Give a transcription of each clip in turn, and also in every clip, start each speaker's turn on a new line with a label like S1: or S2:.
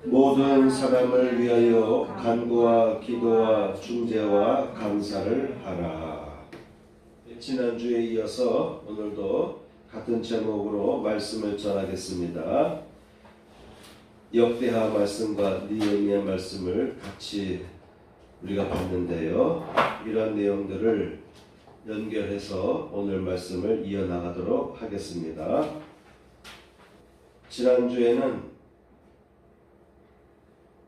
S1: 모든 사람을 위하여 간구와 기도와 중재와 감사를 하라. 지난주에 이어서 오늘도 같은 제목으로 말씀을 전하겠습니다. 역대하 말씀과 느헤미야 말씀을 같이 우리가 봤는데요. 이런 내용들을 연결해서 오늘 말씀을 이어나가도록 하겠습니다. 지난주에는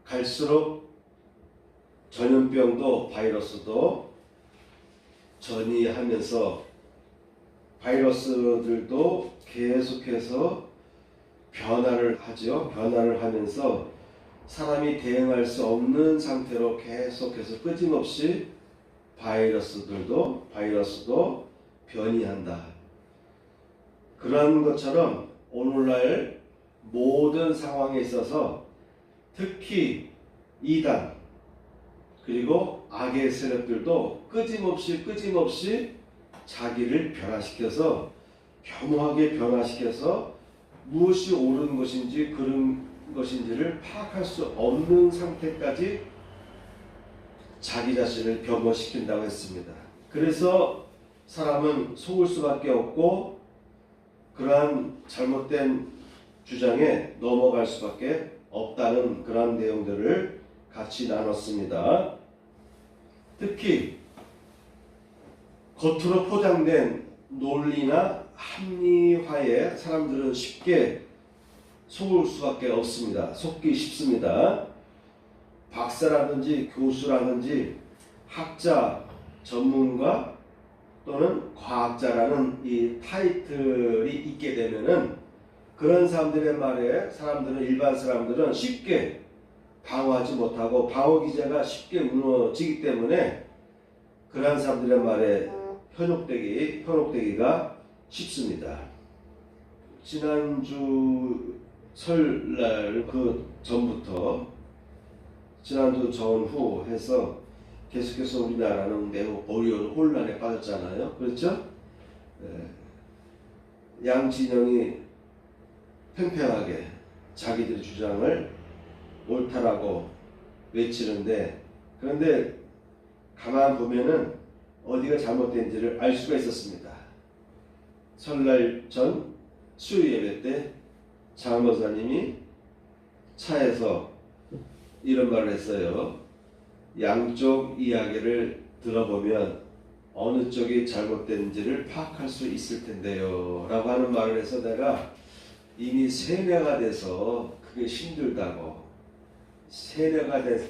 S1: 갈수록 전염병도 바이러스도 전이하면서 바이러스들도 계속해서 변화를 하죠. 변화를 하면서 사람이 대응할 수 없는 상태로 계속해서 끊임없이 바이러스도 변이한다. 그런 것처럼 오늘날 모든 상황에 있어서 특히 이단 그리고 악의 세력들도 끊임없이 자기를 변화시켜서 교묘하게 변화시켜서 무엇이 옳은 것인지 그른 것인지를 파악할 수 없는 상태까지 자기 자신을 변모시킨다고 했습니다. 그래서 사람은 속을 수밖에 없고 그러한 잘못된 주장에 넘어갈 수밖에 없다는 그런 내용들을 같이 나눴습니다. 특히 겉으로 포장된 논리나 합리화에 사람들은 쉽게 속을 수밖에 없습니다. 속기 쉽습니다. 박사라든지 교수라든지 학자, 전문가 또는 과학자라는 이 타이틀이 있게 되면은 그런 사람들의 말에 일반 사람들은 쉽게 방어하지 못하고 방어 기제가 쉽게 무너지기 때문에 그런 사람들의 말에 현혹되기가 쉽습니다. 지난주 설날 그 전부터 지난주 전후 해서 계속해서 우리나라는 매우 어려운 혼란에 빠졌잖아요. 그렇죠? 양 진영이 팽팽하게 자기들의 주장을 옳다라고 외치는데 그런데 가만 보면은 어디가 잘못된지를 알 수가 있었습니다. 설날 전 수요 예배 때 장모사님이 차에서 이런 말을 했어요. 양쪽 이야기를 들어보면 어느 쪽이 잘못된지를 파악할 수 있을 텐데요 라고 하는 말을 해서 내가 이미 세뇌가 돼서 그게 힘들다고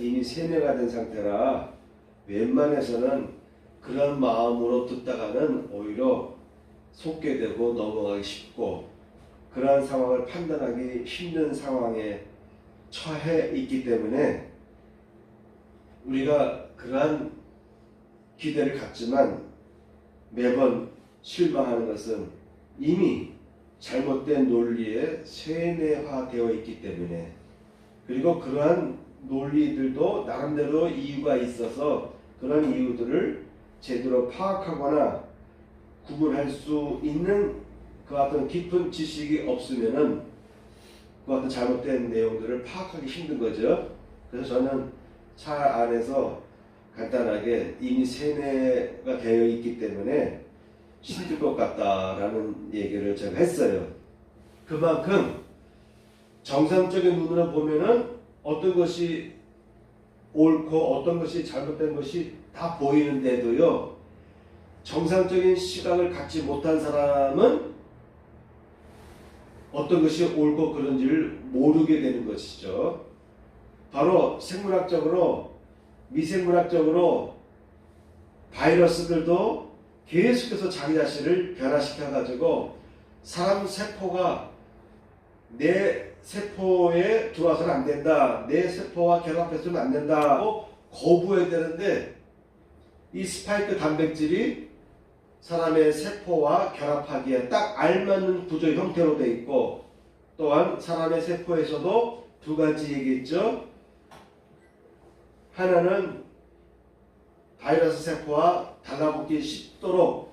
S1: 이미 세뇌가 된 상태라 웬만해서는 그런 마음으로 듣다가는 오히려 속게 되고 넘어가기 쉽고 그러한 상황을 판단하기 힘든 상황에 처해 있기 때문에 우리가 그러한 기대를 갖지만 매번 실망하는 것은 이미 잘못된 논리에 세뇌화되어 있기 때문에 그리고 그러한 논리들도 나름대로 이유가 있어서 그런 이유들을 제대로 파악하거나 구분할 수 있는 그 같은 깊은 지식이 없으면은 그 같은 잘못된 내용들을 파악하기 힘든 거죠. 그래서 저는 차 안에서 간단하게 이미 세뇌가 되어 있기 때문에 힘들 것 같다라는 얘기를 제가 했어요. 그만큼 정상적인 눈으로 보면은 어떤 것이 옳고 어떤 것이 잘못된 것이 다 보이는데도요. 정상적인 시각을 갖지 못한 사람은 어떤 것이 옳고 그른지를 모르게 되는 것이죠. 바로 생물학적으로 미생물학적으로 바이러스들도 계속해서 자기 자신을 변화시켜가지고 사람 세포가 내 세포에 들어와서는 안 된다. 내 세포와 결합해서는 안 된다고 거부해야 되는데 이 스파이크 단백질이 사람의 세포와 결합하기에 딱 알맞는 구조 형태로 되어 있고 또한 사람의 세포에서도 두 가지 얘기했죠. 하나는 바이러스 세포와 달라붙기 쉽도록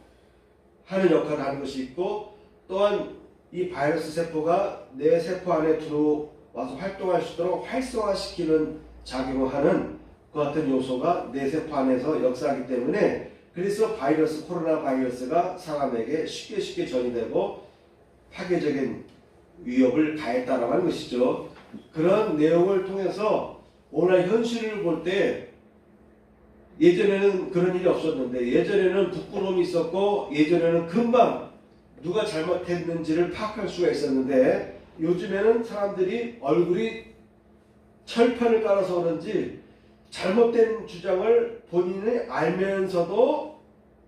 S1: 하는 역할을 하는 것이 있고 또한 이 바이러스 세포가 내 세포 안에 와서 활동할 수 있도록 활성화시키는 작용을 하는 그 같은 요소가 뇌세포 안에서 역사하기 때문에 그래서 코로나 바이러스가 사람에게 쉽게 전이되고 파괴적인 위협을 가했다라고 하는 것이죠. 그런 내용을 통해서 오늘 현실을 볼 때 예전에는 그런 일이 없었는데 예전에는 부끄러움이 있었고 예전에는 금방 누가 잘못했는지를 파악할 수가 있었는데 요즘에는 사람들이 얼굴이 철판을 깔아서 그런지 잘못된 주장을 본인이 알면서도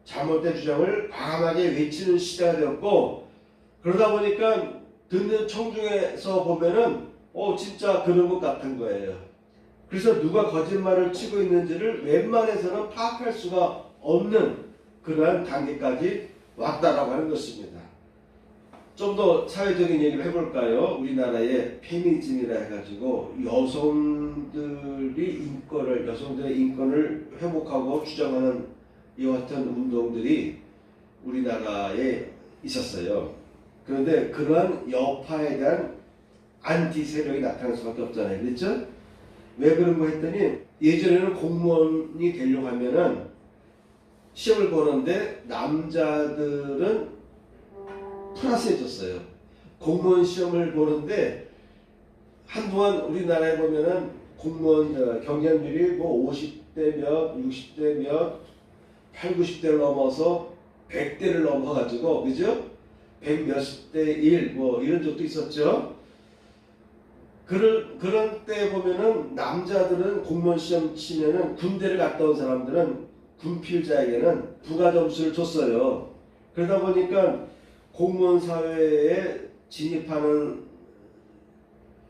S1: 잘못된 주장을 과감하게 외치는 시대가 되었고 그러다 보니까 듣는 청중에서 보면은 진짜 그런 것 같은 거예요. 그래서 누가 거짓말을 치고 있는지를 웬만해서는 파악할 수가 없는 그러한 단계까지 왔다라고 하는 것입니다. 좀 더 사회적인 얘기를 해볼까요? 우리나라의 페미니즘이라 해가지고 여성들의 인권을 회복하고 주장하는 이와 같은 운동들이 우리나라에 있었어요. 그런데 그러한 여파에 대한 안티 세력이 나타날 수밖에 없잖아요. 그렇죠? 왜 그런 거 했더니 예전에는 공무원이 되려고 하면은 시험을 보는데 남자들은 플러스해줬어요. 공무원 시험을 보는데 한동안 우리나라에 보면은 공무원 경쟁률이 뭐 50대 몇, 60대 몇, 8, 90대를 넘어서 100대를 넘어가지고 그죠? 100 몇십 대 1 뭐 이런 적도 있었죠. 그런 때 보면은 남자들은 공무원 시험 치면은 군대를 갔다 온 사람들은 군필자에게는 부가 점수를 줬어요. 그러다 보니까 공무원 사회에 진입하는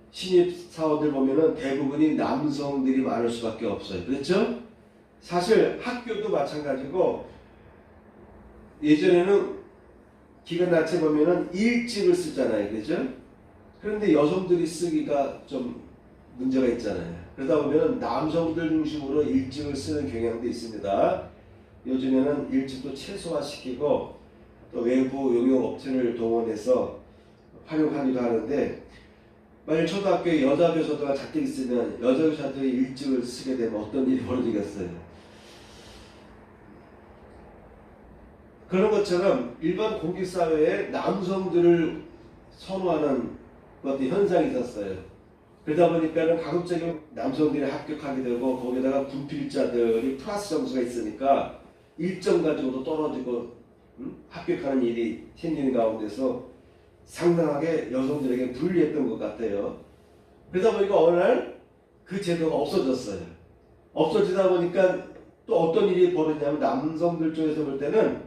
S1: 신입 사원들 보면은 대부분이 남성들이 많을 수밖에 없어요. 그렇죠? 사실 학교도 마찬가지고 예전에는 기간 자체 보면은 일찍을 쓰잖아요. 그죠? 그런데 여성들이 쓰기가 좀 문제가 있잖아요. 그러다 보면 남성들 중심으로 일찍을 쓰는 경향도 있습니다. 요즘에는 일찍도 최소화시키고 또 외부 용역업체를 동원해서 활용하기도 하는데 만약 초등학교에 여자 교사가 자택 있으면 여자 교사들이 일찍을 쓰게 되면 어떤 일이 벌어지겠어요? 그런 것처럼 일반 공직사회에 남성들을 선호하는 어떤 현상이 있었어요. 그러다 보니까는 가급적이면 남성들이 합격하게 되고 거기다가 군필자들이 플러스 점수가 있으니까 일점 가지고도 떨어지고 합격하는 일이 생기는 가운데서 상당하게 여성들에게 불리했던 것 같아요. 그러다 보니까 어느 날 그 제도가 없어졌어요. 없어지다 보니까 또 어떤 일이 벌어지냐면 남성들 쪽에서 볼 때는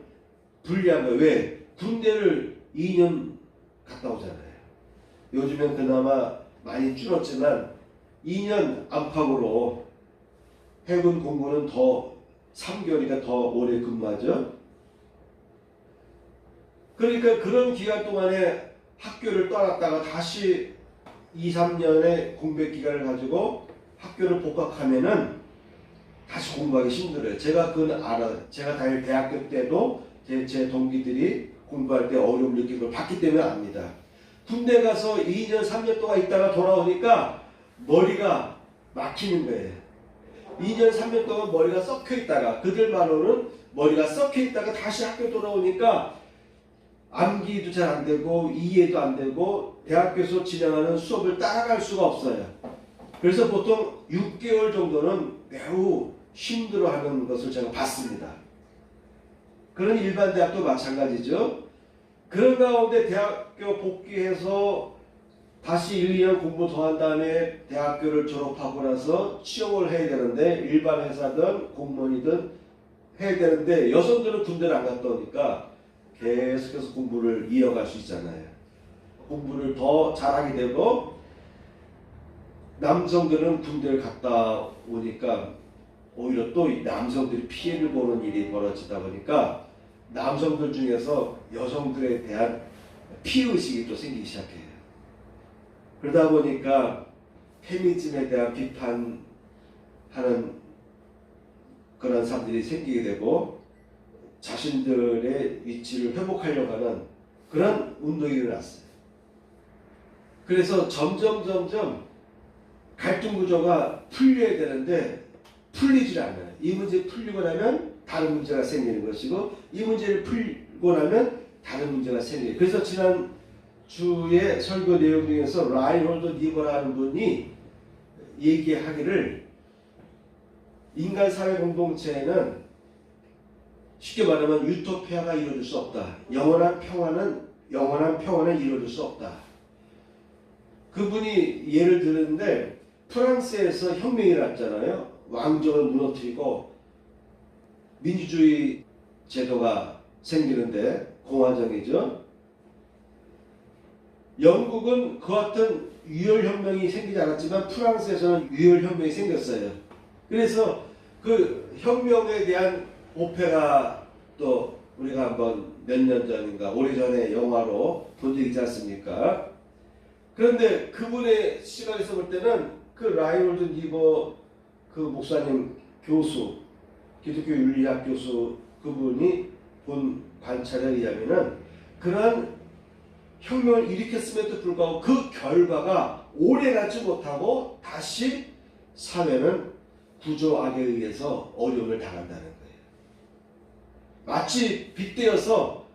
S1: 불리한 거예요. 왜? 군대를 2년 갔다 오잖아요. 요즘엔 그나마 많이 줄었지만 2년 안팎으로 해군 공무는 더 3개월이니까 더 오래 근무하죠. 그러니까 그런 기간 동안에 학교를 떠났다가 다시 2, 3년의 공백 기간을 가지고 학교를 복학하면은 다시 공부하기 힘들어요. 제가 그건 알아요. 제가 다닐 대학교 때도 제 동기들이 공부할 때 어려움 느낀 걸 봤기 때문에 압니다. 군대 가서 2년, 3년 동안 있다가 돌아오니까 머리가 막히는 거예요. 2년, 3년 동안 머리가 썩혀 있다가 그들 말로는 머리가 썩혀 있다가 다시 학교 돌아오니까 암기도 잘 안 되고 이해도 안 되고 대학교에서 진행하는 수업을 따라갈 수가 없어요. 그래서 보통 6개월 정도는 매우 힘들어하는 것을 제가 봤습니다. 그런 일반 대학도 마찬가지죠. 그런 가운데 대학교 복귀해서 다시 1, 2년 공부 더 한 다음에 대학교를 졸업하고 나서 취업을 해야 되는데 일반 회사든 공무원이든 해야 되는데 여성들은 군대를 안 갔다 오니까 계속해서 공부를 이어갈 수 있잖아요. 공부를 더 잘하게 되고 남성들은 군대를 갔다 오니까 오히려 또 남성들이 피해를 보는 일이 벌어지다 보니까 남성들 중에서 여성들에 대한 피해의식이 또 생기기 시작해요. 그러다 보니까 페미니즘에 대한 비판하는 그런 사람들이 생기게 되고 자신들의 위치를 회복하려고 하는 그런 운동이 일어났어요. 그래서 점점 갈등 구조가 풀려야 되는데 풀리질 않아요. 이 문제 풀리고 나면 다른 문제가 생기는 것이고 이 문제를 풀고 나면 다른 문제가 생겨요. 그래서 지난 주의 설교 내용 중에서 라인홀드 니버라는 분이 얘기하기를 인간 사회 공동체에는 쉽게 말하면 유토피아가 이루어질 수 없다. 영원한 평화는 이루어질 수 없다. 그분이 예를 들었는데 프랑스에서 혁명이 났잖아요. 왕정을 무너뜨리고 민주주의 제도가 생기는데 공화정이죠. 영국은 그 같은 유혈혁명이 생기지 않았지만 프랑스에서는 유혈혁명이 생겼어요. 그래서 그 혁명에 대한 오페라 또 우리가 한번 몇 년 전인가 오래전에 영화로 본 적이 있지 않습니까? 그런데 그분의 시각에서 볼 때는 그 라인홀드 니버 그 목사님 교수 기독교 윤리학 교수 그분이 본 관찰에 의하면은 그러한 혁명을 일으켰음에도 불구하고 그 결과가 오래가지 못하고 다시 사회는 구조악에 의해서 어려움을 당한다는 거예요. 마치 빗대어서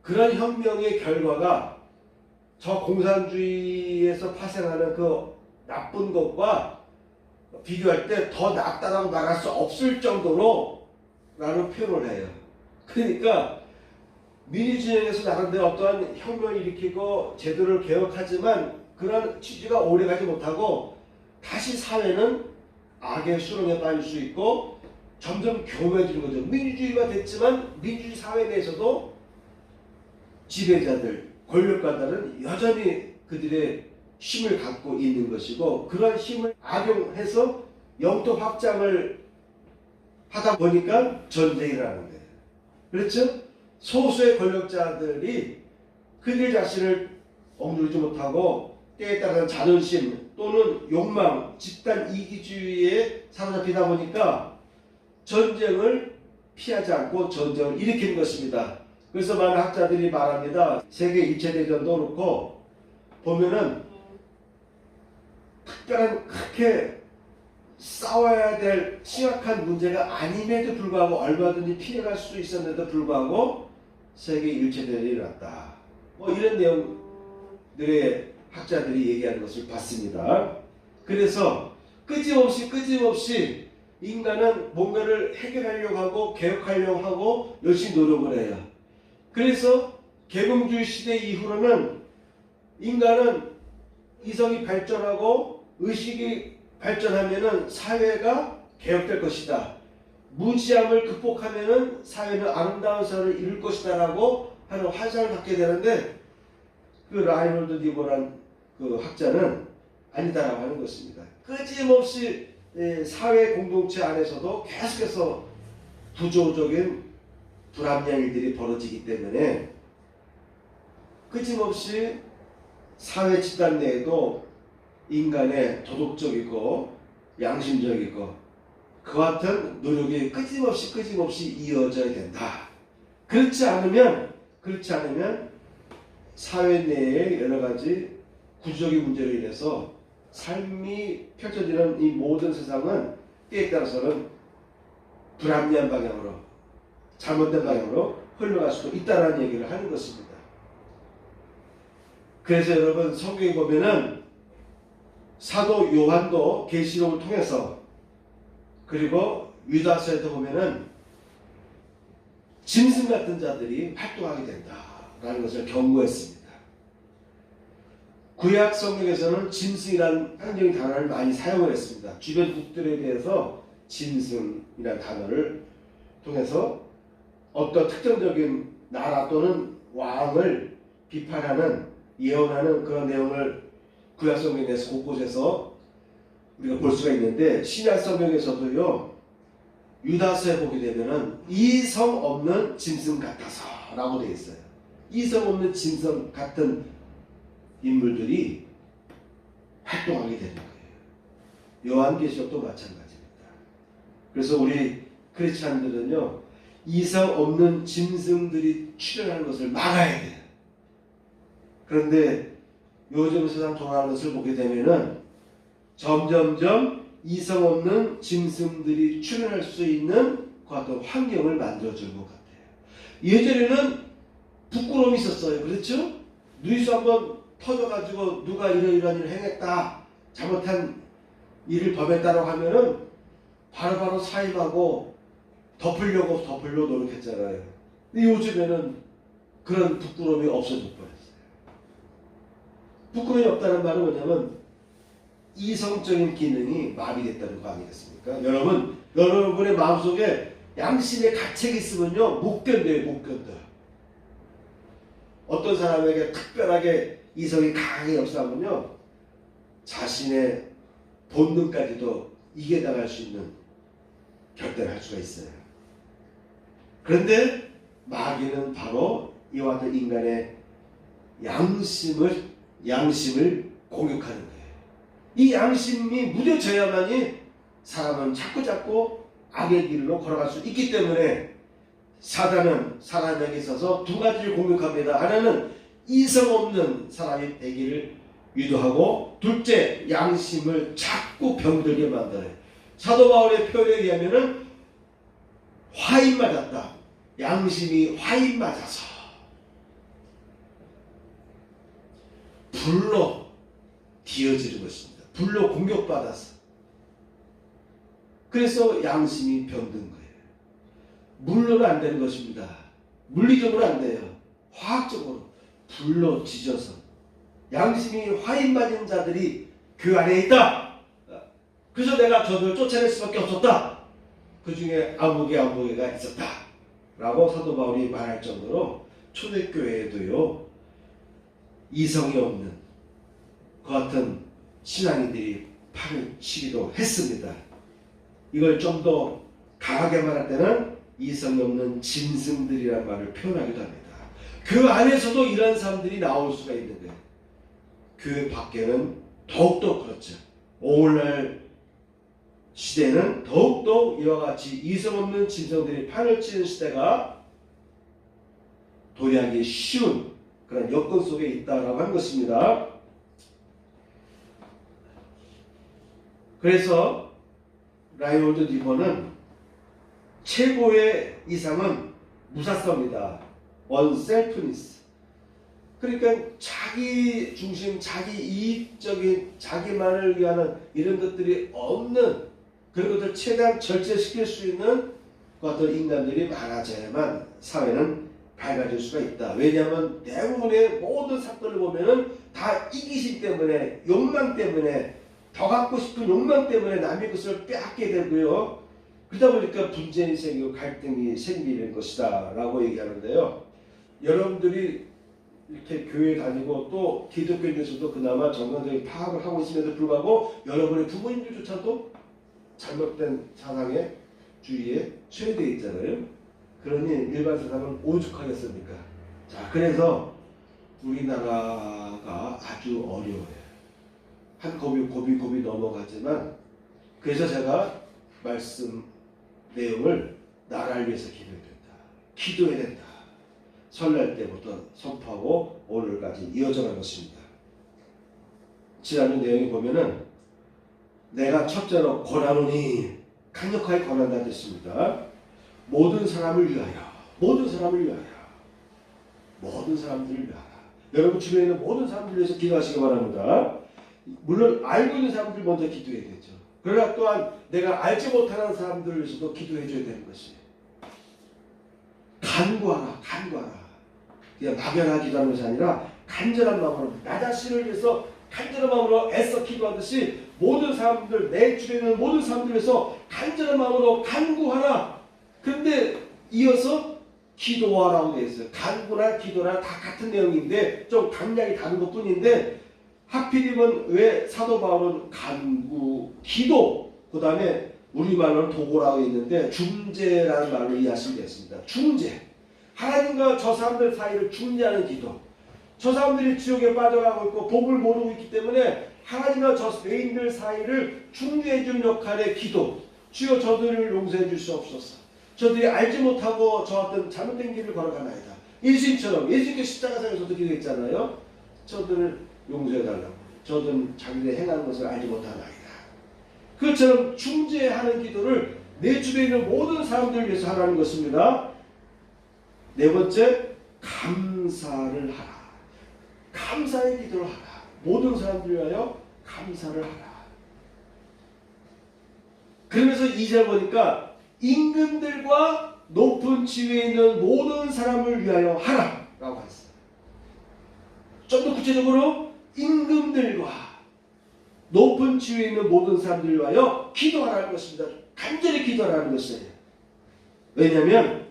S1: 그런 혁명의 결과가 저 공산주의에서 파생하는 그 나쁜 것과 비교할 때 더 낫다라고 말할 수 없을 정도로 라는 표현을 해요. 그러니까 민주진영에서 나름대로 어떠한 혁명을 일으키고 제도를 개혁하지만 그런 취지가 오래가지 못하고 다시 사회는 악의 수렁에 빠질 수 있고 점점 교묘해지는 거죠. 민주주의가 됐지만 민주주의 사회 내에서도 지배자들, 권력가들은 여전히 그들의 힘을 갖고 있는 것이고 그런 힘을 악용해서 영토 확장을 하다 보니까 전쟁이 일어나는 거예요. 그렇죠? 소수의 권력자들이 그들 자신을 억누르지 못하고 때에 따른 자존심 또는 욕망, 집단 이기주의에 사로잡히다 보니까 전쟁을 피하지 않고 전쟁을 일으키는 것입니다. 그래서 많은 학자들이 말합니다. 세계 2차 대전도 그렇고 보면은 특별한 그렇게 싸워야 될 심각한 문제가 아님에도 불구하고 얼마든지 피해갈 수 있었는데도 불구하고 세계 1차 대전이 일어났다. 뭐 이런 내용들의 학자들이 얘기하는 것을 봤습니다. 그래서 끊임없이 인간은 뭔가를 해결하려고 하고 개혁하려고 하고 열심히 노력을 해요. 그래서 계몽주의 시대 이후로는 인간은 이성이 발전하고 의식이 발전하면은 사회가 개혁될 것이다. 무지함을 극복하면은 사회는 아름다운 사회를 이룰 것이다라고 하는 환상을 갖게 되는데 그 라인홀드 니버란 그 학자는 아니다라고 하는 것입니다. 끊임없이 사회 공동체 안에서도 계속해서 부조적인 불합리한 일들이 벌어지기 때문에 끊임없이 사회 집단 내에도 인간의 도덕적이고 양심적이고 그 같은 노력이 끊임없이 이어져야 된다. 그렇지 않으면 사회 내에 여러 가지 구조적인 문제로 인해서 삶이 펼쳐지는 이 모든 세상은 때에 따라서는 불합리한 방향으로 잘못된 방향으로 흘러갈 수도 있다는 얘기를 하는 것입니다. 그래서 여러분 성경에 보면은 사도 요한도 계시록을 통해서 그리고 유다서에도 보면은 짐승 같은 자들이 활동하게 된다라는 것을 경고했습니다. 구약 성경에서는 짐승이라는 한정의 단어를 많이 사용을 했습니다. 주변 국들에 대해서 짐승이라는 단어를 통해서 어떤 특정적인 나라 또는 왕을 비판하는 예언하는 그런 내용을 구약 성경에서 곳곳에서 우리가 볼 수가 있는데 신약 성경에서도요 유다서에 보게 되면은 이성 없는 짐승 같아서라고 되어 있어요. 이성 없는 짐승 같은 인물들이 활동하게 되는 거예요. 요한계시록도 마찬가지입니다. 그래서 우리 크리스찬들은요 이성 없는 짐승들이 출현하는 것을 막아야 돼요. 그런데 요즘 세상 돌아가는 것을 보게 되면은 점점점 이성 없는 짐승들이 출현할 수 있는 그 어떤 환경을 만들어주는 것 같아요. 예전에는 부끄러움이 있었어요. 그렇죠? 뉴스 한번 터져가지고 누가 이러이러한 일을 행했다, 잘못한 일을 범했다라고 하면은 바로바로 사임하고 덮으려고 노력했잖아요. 근데 요즘에는 그런 부끄러움이 없어져 버렸어요. 부끄러움이 없다는 말은 뭐냐면 이성적인 기능이 마비됐다는 거 아니겠습니까? 여러분의 마음속에 양심의 가책이 있으면요, 못 견뎌요, 못 견뎌요. 어떤 사람에게 특별하게 이성이 강하게 역사하면요, 자신의 본능까지도 이겨나갈 수 있는 결단을 할 수가 있어요. 그런데 마귀는 바로 이와 같은 인간의 양심을 공격하는 거예요. 이 양심이 무뎌져야만이 사람은 자꾸 악의 길로 걸어갈 수 있기 때문에 사단은 사람에게 있어서 두 가지를 공격합니다. 하나는 이성 없는 사람이 되기를 유도하고, 둘째, 양심을 자꾸 병들게 만들어요. 사도 바울의 표현에 의하면은 화인 맞았다. 양심이 화인 맞아서 불로 뒤어지는 것입니다. 불로 공격받아서. 그래서 양심이 병든 거예요. 물로는 안 되는 것입니다. 물리적으로 안 돼요. 화학적으로 불로 지져서. 양심이 화인 맞은 자들이 그 안에 있다. 그래서 내가 저들을 쫓아낼 수밖에 없었다. 그 중에 아무개가 있었다 라고 사도 바울이 말할 정도로 초대교회에도요, 이성이 없는 그 같은 신앙인들이 팔을 치기도 했습니다. 이걸 좀 더 강하게 말할 때는 이성이 없는 짐승들이라는 말을 표현하기도 합니다. 그 안에서도 이런 사람들이 나올 수가 있는 거예요. 그 밖에는 더욱더 그렇죠. 오늘날 시대는 더욱더 이와 같이 이성 없는 짐승들이 판을 치는 시대가 도래하기 쉬운 그런 여건 속에 있다라고 한 것입니다. 그래서 라이올드 리버는 최고의 이상은 무사성이다. 원셀프니스. 그러니까 자기 중심, 자기 이익적인, 자기만을 위한 이런 것들이 없는 그런 것들 최대한 절제시킬 수 있는 어떤 인간들이 많아져야만 사회는 밝아질 수가 있다. 왜냐하면 대부분의 모든 사건을 보면은 다 이기심 때문에, 욕망 때문에, 더 갖고 싶은 욕망 때문에 남의 것을 빼앗게 되고요. 그러다 보니까 분쟁이 생기고 갈등이 생기는 것이다 라고 얘기하는데요. 여러분들이 이렇게 교회 다니고 또 기독교인에서도 그나마 정상적인 파악을 하고 있음에도 불구하고 여러분의 부모님들조차도 잘못된 사상의 주의에 취해되어 있잖아요. 그러니 일반 사람은 오죽하겠습니까? 자, 그래서 우리나라가 아주 어려워요. 한 고비 넘어가지만, 그래서 제가 말씀 내용을 나라를 위해서 기도해야 된다. 설날 때부터 선포하고 오늘까지 이어져간 것입니다. 지난주 내용에 보면은 내가 첫째로 권하노니, 강력하게 권한다는 뜻입니다. 모든 사람을 위하여, 모든 사람들을 위하여. 여러분 주변에 있는 모든 사람들을 위해서 기도하시기 바랍니다. 물론 알고 있는 사람들 먼저 기도해야겠죠. 그러나 또한 내가 알지 못하는 사람들을 위해서도 기도해줘야 되는 것이에요. 간구하라. 그냥 막연하게 기도하는 것이 아니라 간절한 마음으로, 나 자신을 위해서 간절한 마음으로 애써 기도하듯이 모든 사람들, 내 주변에 있는 모든 사람들을 위해서 간절한 마음으로 간구하라. 그런데 이어서 기도하라고 되어 있어요. 간구나 기도나 다 같은 내용인데 좀 강약이 다른 것 뿐인데, 하필이면 왜 사도 바울은 간구, 기도, 그 다음에 우리말로는 도구라고 있는데 중재라는 말로 이해하시면 되겠습니다. 중재. 하나님과 저 사람들 사이를 중재하는 기도. 저 사람들이 지옥에 빠져가고 있고 복을 모르고 있기 때문에 하나님과 저 죄인들 사이를 중재해 준 역할의 기도. 주여 저들을 용서해 주시옵소서. 저들이 알지 못하고 저 어떤 잘못된 길을 걸어가나이다. 예수님처럼, 예수님께 십자가상에서도 기도했잖아요. 저들을 용서해달라고. 저는 자기들이 행하는 것을 알지 못하나이다. 그것처럼 중재하는 기도를 내 주변에 있는 모든 사람들을 위해서 하라는 것입니다. 네 번째, 감사를 하라. 감사의 기도를 하라. 모든 사람들을 위하여 감사를 하라. 그러면서 2절 보니까 임금들과 높은 지위에 있는 모든 사람을 위하여 하라 라고 했어요. 좀 더 구체적으로 임금들과 높은 지위에 있는 모든 사람들을 위하여 기도하라는 것입니다. 간절히 기도하라는 것이에요. 왜냐하면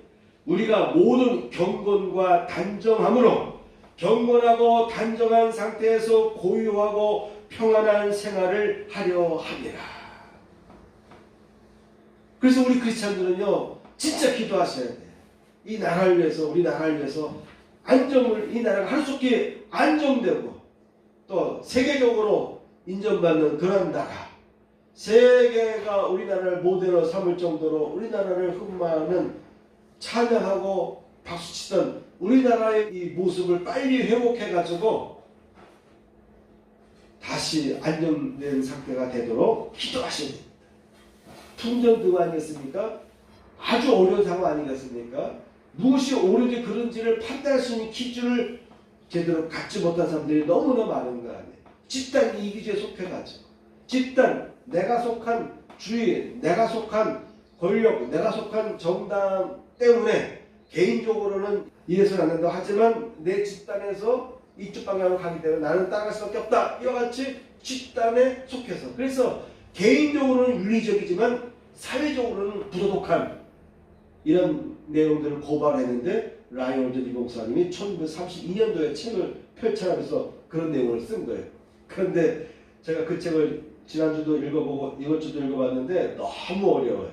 S1: 우리가 모든 경건과 단정함으로 경건하고 단정한 상태에서 고요하고 평안한 생활을 하려 합니다. 그래서 우리 크리스찬들은요, 진짜 기도하셔야 돼요. 이 나라를 위해서, 우리 나라를 위해서 안정을, 이 나라가 하루속히 안정되고 또 세계적으로 인정받는 그런 나라, 세계가 우리나라를 모델로 삼을 정도로 우리나라를 흠모하는, 찬양하고 박수치던 우리나라의 이 모습을 빨리 회복해가지고 다시 안정된 상태가 되도록 기도하셔야 됩니다. 풍전등화 아니겠습니까? 아주 어려운 상황 아니겠습니까? 무엇이 옳은지 그른지를 판단할 수 있는 기준을 제대로 갖지 못한 사람들이 너무나 많은 거 아니에요. 집단 이기주의에 속해가지고, 집단, 내가 속한 주의, 내가 속한 권력, 내가 속한 정당 때문에 개인적으로는 이해서는 안 된다 하지만 내 집단에서 이쪽 방향으로 가기 때문에 나는 따라갈 수밖에 없다. 이와 같이 집단에 속해서, 그래서 개인적으로는 윤리적이지만 사회적으로는 부도덕한 이런 내용들을 고발했는데, 라이올드 리봉사님이 1932년도에 책을 펼쳐나가면서 그런 내용을 쓴 거예요. 그런데 제가 그 책을 지난주도 읽어보고 이번 주도 읽어봤는데 너무 어려워요.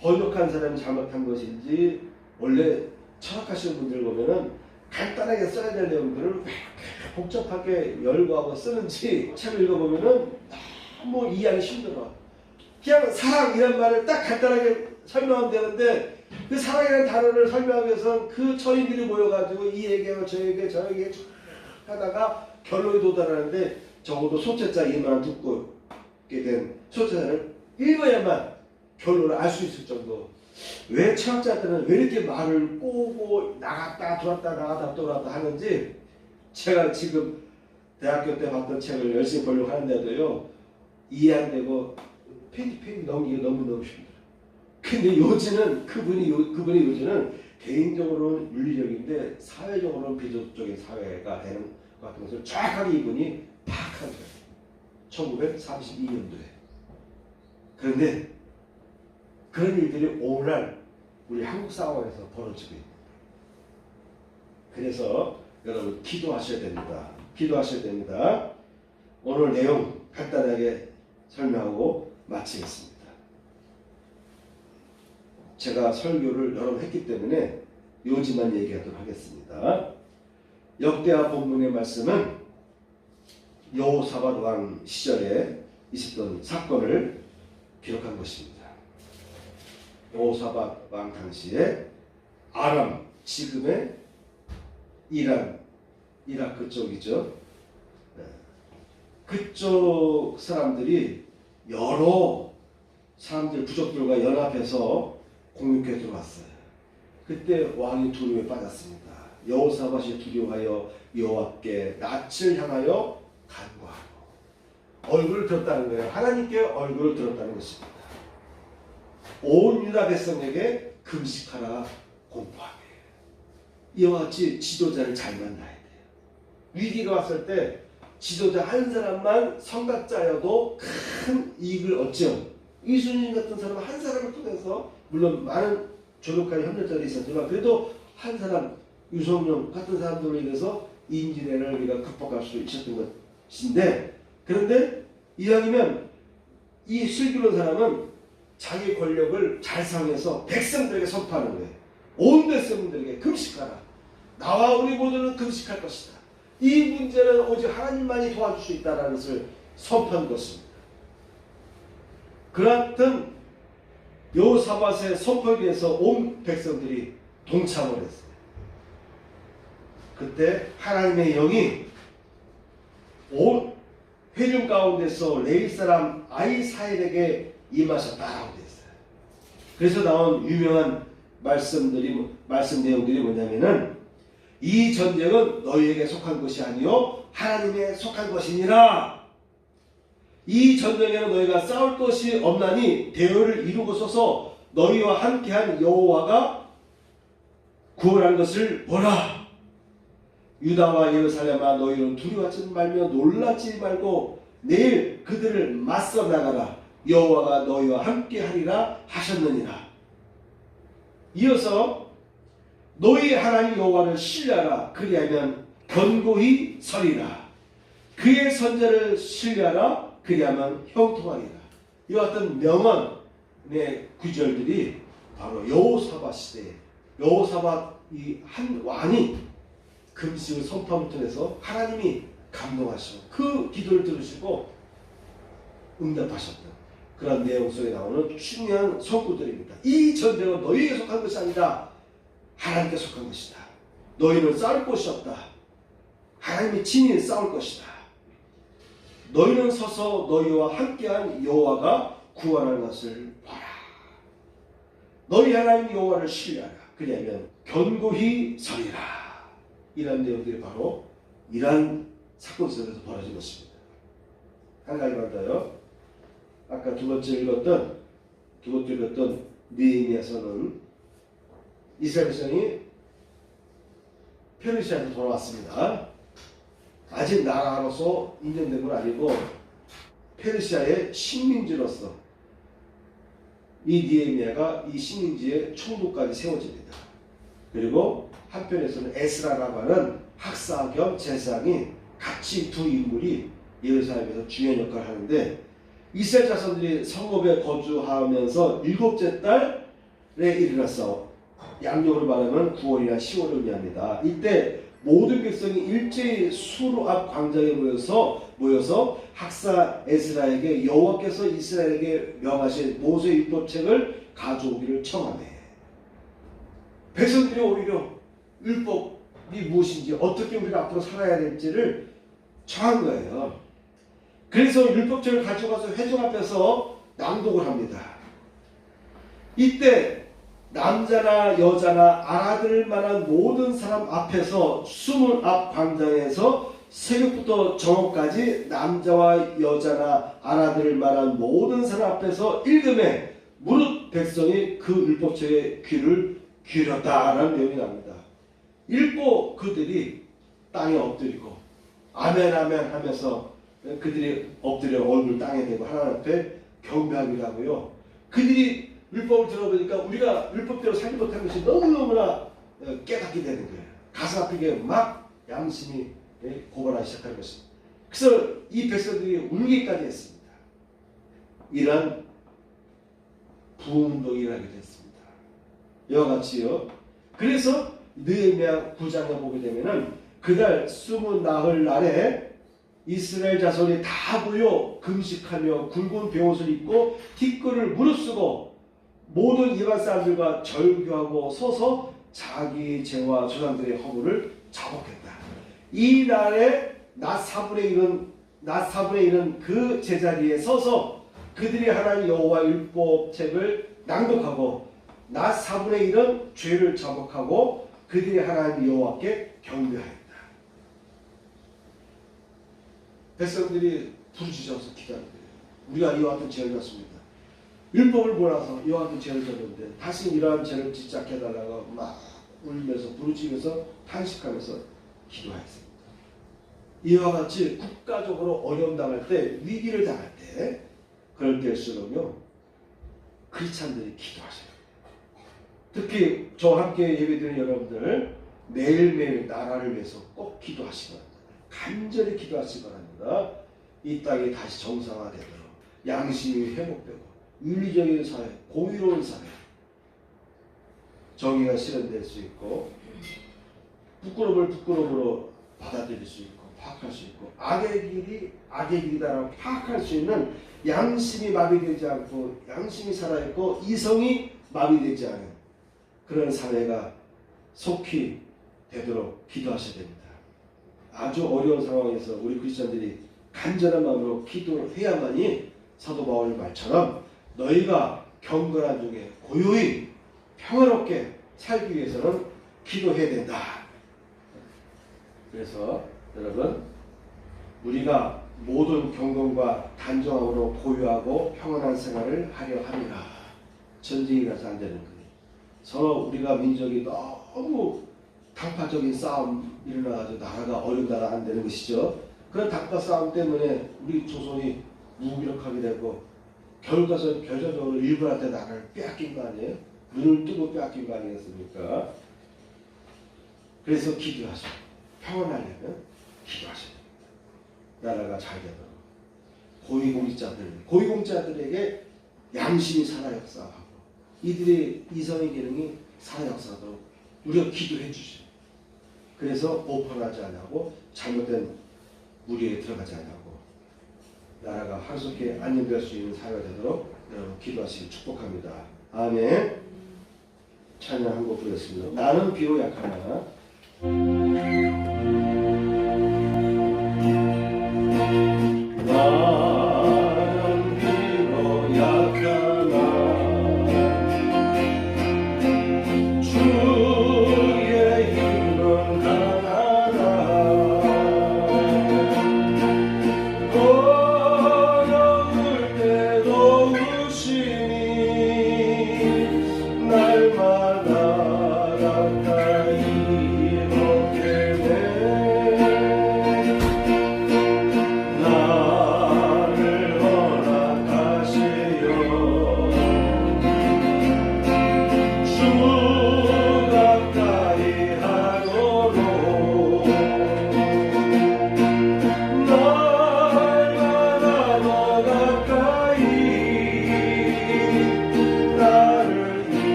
S1: 번역한 사람이 잘못한 것인지, 원래 철학하시는 분들 보면은 간단하게 써야 될 내용들을 왜 이렇게 복잡하게 열거하고 쓰는지 책을 읽어보면은 너무 이해하기 힘들어. 그냥 사랑이란 말을 딱 간단하게 설명하면 되는데, 그 사랑이라는 단어를 설명하기 위해서는 그 처인들이 모여가지고 이 얘기하고 저 얘기 저 얘기 하다가 결론에 도달하는데, 적어도 소체자 이만 듣고 된 소체자를 읽어야만 결론을 알 수 있을 정도. 왜 철학자들은 왜 이렇게 말을 꼬고 나갔다 들어왔다 나갔다 들어왔다 하는지, 제가 지금 대학교 때 봤던 책을 열심히 보려고 하는데도요, 이해 안 되고 페이지 넘기기 너무너무 힘들어요. 근데 요지는 그분의 요지는 개인적으로는 윤리적인데 사회적으로는 비도덕적인 사회가 되는 것 같은 것을 정확하게 이분이 파악한 거예요. 1932년도에. 그런데 그런 일들이 오늘날 우리 한국 상황에서 벌어지고 있습니다. 그래서 여러분 기도하셔야 됩니다. 기도하셔야 됩니다. 오늘 내용 간단하게 설명하고 마치겠습니다. 제가 설교를 여러 번 했기 때문에 요지만 얘기하도록 하겠습니다. 역대하 본문의 말씀은 여호사밧 왕 시절에 있었던 사건을 기록한 것입니다. 여호사밧 왕 당시에 아람, 지금의 이라크 쪽이죠. 그쪽 사람들이 여러 사람들, 부족들과 연합해서 공격해 들어왔어요. 그때 왕이 두려움에 빠졌습니다. 여호사밧이 두려워하여 여호와께 낯을 향하여 간구하고 얼굴을 들었다는 거예요. 하나님께 얼굴을 들었다는 것입니다. 온 유다 백성에게 금식하라, 공부하게. 이와 같이 지도자를 잘 만나야 돼요. 위기가 왔을 때 지도자 한 사람만 선각자여도 큰 이익을 얻죠. 이순신 같은 사람 한 사람을 통해서, 물론 많은 조력한 협력자들이 있었지만 그래도 한 사람, 유성룡 같은 사람들로 인해서 인지대를 우리가 극복할 수 있었던 것인데, 그런데 이왕이면 이 슬기로운 사람은 자기 권력을 잘 사용해서 백성들에게 선포하는 거예요. 온 백성들에게 금식하라. 나와 우리 모두는 금식할 것이다. 이 문제는 오직 하나님만이 도와줄 수 있다는 것을 선포한 것입니다. 그렇던 여호사밧의 선포에 대해서 온 백성들이 동참을 했어요. 그때 하나님의 영이 온 회중 가운데서 레위 사람 아이사엘에게 임하셨다라고 되어 있어요. 그래서 나온 유명한 말씀 내용들이 뭐냐면은 이 전쟁은 너희에게 속한 것이 아니요 하나님에 속한 것이니라. 이 전쟁에는 너희가 싸울 것이 없나니 대열을 이루고서서 너희와 함께한 여호와가 구원한 것을 보라. 유다와 예루살렘아 너희는 두려워하지 말며 놀라지 말고 내일 그들을 맞서 나가라. 여호와가 너희와 함께하리라 하셨느니라. 이어서 너희 하나님 여호와를 신뢰하라. 그리하면 견고히 서리라. 그의 선제를 신뢰하라. 그리하면 형통하리라. 이와 같은 명언의 구절들이 바로 여호사밧 시대에 여호사밧 이 한 왕이 금식을 선포함을 통해서 하나님이 감동하시고 그 기도를 들으시고 응답하셨던 그런 내용 속에 나오는 중요한 선구들입니다. 이 전쟁은 너희에게 속한 것이 아니다. 하나님께 속한 것이다. 너희는 싸울 곳이 없다. 하나님이 친히 싸울 것이다. 너희는 서서 너희와 함께한 여호와가 구원하는 것을 봐라. 너희 하나님 여호와를 신뢰하라. 그리하면 견고히 서리라. 이런 내용들이 바로 이러한 사건 속에서 벌어진 것입니다. 한 가지만 더요. 아까 두 번째 읽었던 느헤미야서는 이스라엘 백성이 페르시아에서 돌아왔습니다. 아직 나라로서 인정된 건 아니고 페르시아의 식민지로서 이 느헤미야가 이 식민지의 총독까지 세워집니다. 그리고 한편에서는 에스라라고 하는 학사 겸 제사장이 같이 두 인물이 예루살렘에서 중요한 역할을 하는데 이스라엘 자손들이 성읍에 거주하면서 7째 달에 이르렀어. 양력으로 말하면 9월이나 10월을 의미합니다. 이때 모든 백성이 일제히 수로 앞 광장에 모여서 학사 에스라에게 여호와께서 이스라엘에게 명하신 모세의 율법책을 가져오기를 청하네. 백성들이 오히려 율법이 무엇인지 어떻게 우리가 앞으로 살아야 될지를 청한 거예요. 그래서 율법책을 가져가서 회중 앞에서 낭독을 합니다. 이때 남자나 여자나 알아들을 만한 모든 사람 앞에서 수문 앞 광장에서 새벽부터 정오까지 남자와 여자나 알아들을 만한 모든 사람 앞에서 읽음에 무릇 백성이 그 율법책에 귀를 기울였다라는 내용이 나옵니다. 읽고 그들이 땅에 엎드리고 아멘 아멘 하면서 그들이 엎드려 얼굴 땅에 대고 하나님 앞에 경배하기도 하고요. 그들이 율법을 들어보니까 우리가 율법대로 살지 못한 것이 너무너무나 깨닫게 되는 거예요. 가슴 아프게 막 양심이 고발하기 시작하는 것입니다. 그래서 이 백성들이 울기까지 했습니다. 이런 부흥운동이 일어나게 됐습니다. 이와 같이요. 그래서 느헤미야 9장에 보게 되면은 그날 20 날에 이스라엘 자손이 다 모여 금식하며 굵은 베옷을 입고 티끌을 무릅쓰고 모든 이방 사람들과 절규하고 서서 자기 죄와 조상들의 허물을 자복했다. 이 날에 낮 4분의 1은 그 제자리에 서서 그들이 하나님 여호와 율법책을 낭독하고 낮 4분의 1은 죄를 자복하고 그들이 하나님 여호와께 경배하였다. 백성들이 부르짖어서 기도하는 거예요. 우리가 이와 같은 죄를 졌습니다. 율법을 몰라서 이와 같은 죄를 졌는데 다시 이러한 죄를 짓지 않게 해달라고 막 울면서 부르짖으면서 탄식하면서 기도하였습니다. 이와 같이 국가적으로 어려움 당할 때, 위기를 당할 때, 그럴 때일수록요 크리스찬들이 기도하셔요. 특히 저와 함께 예배드리는 여러분들 매일매일 나라를 위해서 꼭 기도하시기 바랍니다. 간절히 기도하시기 바랍니다. 이 땅이 다시 정상화되도록 양심이 회복되고 윤리적인 사회, 공의로운 사회, 정의가 실현될 수 있고 부끄러움을 부끄러움으로 받아들일 수 있고 파악할 수 있고 악의 길이 악의 길이다라고 파악할 수 있는 양심이 마비되지 않고 양심이 살아있고 이성이 마비되지 않은 그런 사회가 속히 되도록 기도하셔야 됩니다. 아주 어려운 상황에서 우리 크리스천들이 간절한 마음으로 기도를 해야만이 사도 바울 말처럼 너희가 경건한 중에 고요히 평화롭게 살기 위해서는 기도해야 된다. 그래서 여러분, 우리가 모든 경건과 단정함으로 고요하고 평안한 생활을 하려 합니다. 전쟁이 가서 안 되는 거예요. 서로 우리가 민족이 너무 당파적인 싸움 일어나가지고 나라가 어려운 나라 안 되는 것이죠. 그런 당파 싸움 때문에 우리 조선이 무기력하게 되고 결과적으로 결과적으로 일본한테 나라를 빼앗긴 거 아니에요? 눈을 뜨고 빼앗긴 거 아니겠습니까? 그래서 기도하죠. 평안하려면 기도하셔야 됩니다. 나라가 잘 되도록. 고위공직자들에게 양심이 살아 역사하고 이들의 이성의 기능이 살아 역사하도록 우리가 기도해 주시죠. 그래서 오판하지 않고 잘못된 무리에 들어가지 않고 나라가 하루속히 안정될 수 있는 사회가 되도록 여러분 기도하시길 축복합니다. 아멘. 찬양 한 곡 부르겠습니다. 나는 비록 약하나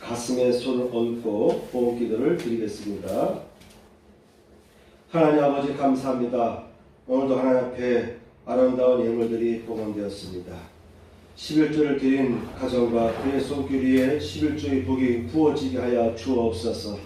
S1: 가슴에 손을 얹고 보험 기도를 드리겠습니다. 하나님 아버지 감사합니다. 오늘도 하나님 앞에 아름다운 예물들이 봉헌되었습니다. 11조를 드린 가정과 그의 손길 위에 11조의 복이 부어지게 하여 주옵소서.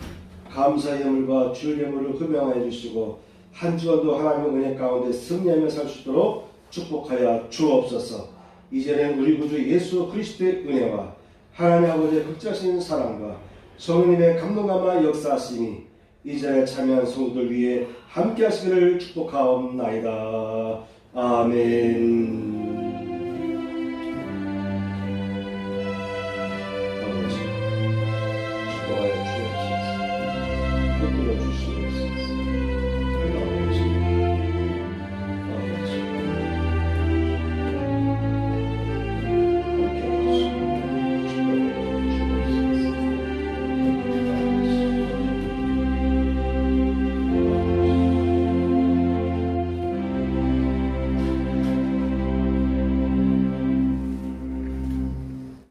S1: 감사 예물과 줄 예물을 흠양하여 주시고 한 주간도 하나님의 은혜 가운데 승리하며 살 수 있도록 축복하여 주옵소서. 이제는 우리 구주 예수 그리스도의 은혜와 하나님 아버지의 극자신 사랑과 성령님의 감동감화 역사하심이 이전에 참여한 성도들 위해 함께 하시기를 축복하옵나이다. 아멘.